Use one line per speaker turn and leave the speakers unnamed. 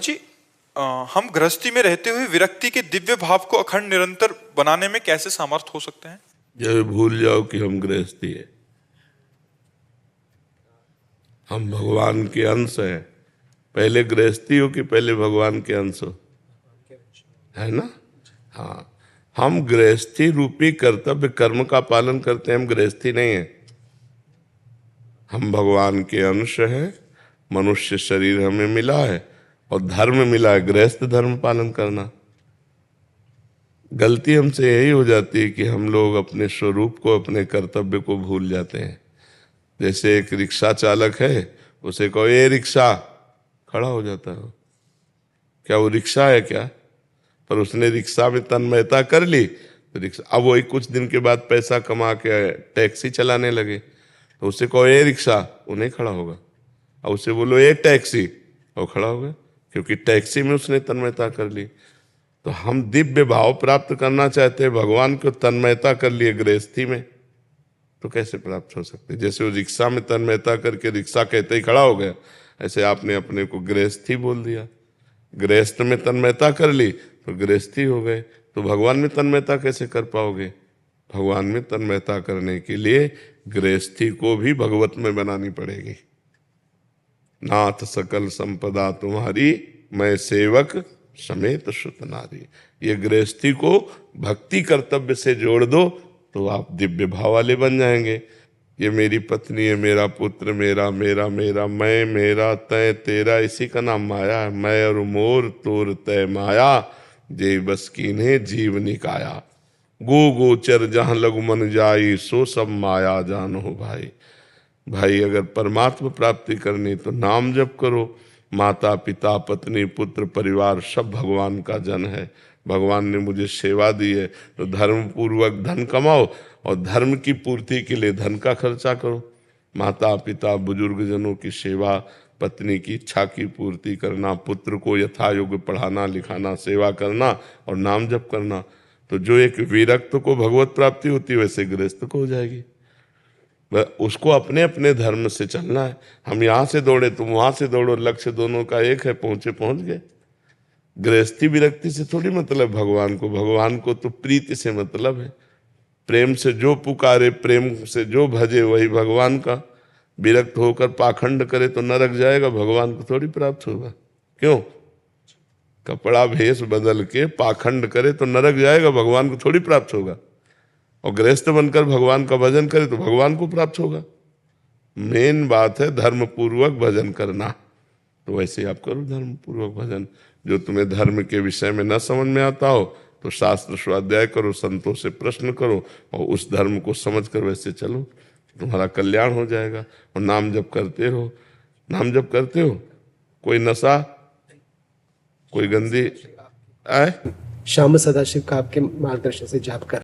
महर्षि जी, हम गृहस्थी में रहते हुए विरक्ति के दिव्य भाव को अखंड निरंतर बनाने में कैसे समर्थ हो सकते हैं?
जब भूल जाओ कि हम गृहस्थी है, हम भगवान के अंश हैं। पहले गृहस्थी हो कि पहले भगवान के अंश हो, है ना? हाँ, हम गृहस्थी रूपी कर्तव्य कर्म का पालन करते हैं, हम गृहस्थी नहीं है। हम भगवान के अंश हैं, मनुष्य शरीर हमें मिला है और धर्म मिला है, गृहस्थ धर्म पालन करना। गलती हमसे यही हो जाती है कि हम लोग अपने स्वरूप को, अपने कर्तव्य को भूल जाते हैं। जैसे एक रिक्शा चालक है, उसे कहो ये रिक्शा, खड़ा हो जाता है। क्या वो रिक्शा है क्या? पर उसने रिक्शा में तन्मयता कर ली तो रिक्शा, अब वही कुछ दिन के बाद पैसा कमा के टैक्सी चलाने लगे, तो उसे कहो ये रिक्शा, वो नहीं खड़ा होगा। अब उसे बोलो ये टैक्सी, वो खड़ा होगा, क्योंकि टैक्सी में उसने तन्मयता कर ली। तो हम दिव्य भाव प्राप्त करना चाहते हैं, भगवान को तन्मयता कर लिए गृहस्थी में, तो कैसे प्राप्त हो सकते? जैसे वो रिक्शा में तन्मयता करके रिक्शा कहते ही खड़ा हो गया, ऐसे आपने अपने को गृहस्थी बोल दिया। गृहस्थ में तन्मयता कर ली तो गृहस्थी हो गए। तो भगवान में तन्मयता कैसे कर पाओगे? भगवान में तन्मयता करने के लिए गृहस्थी को भी भगवत में बनानी पड़ेगी। नाथ सकल संपदा तुम्हारी, मैं सेवक समेत सुत नारी। ये गृहस्थी को भक्ति कर्तव्य से जोड़ दो तो आप दिव्य भाव वाले बन जाएंगे। ये मेरी पत्नी है, मेरा पुत्र, मेरा मेरा मेरा, मैं मेरा तय तेरा, इसी का नाम माया है। मैं और मोर तोर तय माया, जे बस कीन्हे जीव निकाया। गो गोचर जहाँ लगु मन जाई, सो सब माया जान हो भाई। भाई अगर परमात्मा प्राप्ति करनी तो नाम जप करो। माता पिता पत्नी पुत्र परिवार सब भगवान का जन है। भगवान ने मुझे सेवा दी है तो धर्म पूर्वक धन कमाओ और धर्म की पूर्ति के लिए धन का खर्चा करो। माता पिता बुजुर्ग जनों की सेवा, पत्नी की इच्छा की पूर्ति करना, पुत्र को यथा योग्य पढ़ाना लिखाना, सेवा करना और नाम जप करना। तो जो एक विरक्त को भगवत प्राप्ति होती है वैसे गृहस्थ को हो जाएगी। उसको अपने अपने धर्म से चलना है। हम यहाँ से दौड़े तुम वहां से दौड़ो, लक्ष्य दोनों का एक है, पहुंच गए। गृहस्थी विरक्ति से थोड़ी मतलब भगवान को तो प्रीति से मतलब है। प्रेम से जो पुकारे, प्रेम से जो भजे वही भगवान का। विरक्त होकर पाखंड करे तो नरक जाएगा, भगवान को थोड़ी प्राप्त होगा। क्यों? कपड़ा भेष बदल के पाखंड करे तो नरक जाएगा, भगवान को थोड़ी प्राप्त होगा। और गृहस्थ बनकर भगवान का भजन करे तो भगवान को प्राप्त होगा। मेन बात है धर्म पूर्वक भजन करना। तो वैसे आप करो धर्म पूर्वक भजन। जो तुम्हें धर्म के विषय में न समझ में आता हो तो शास्त्र स्वाध्याय करो, संतों से प्रश्न करो और उस धर्म को समझकर वैसे चलो, तुम्हारा कल्याण हो जाएगा। और नाम जप करते रहो। नाम जप करते हो? कोई नशा, कोई गंदी आए?
श्याम सदाशिव का आपके मार्गदर्शन से जाप कर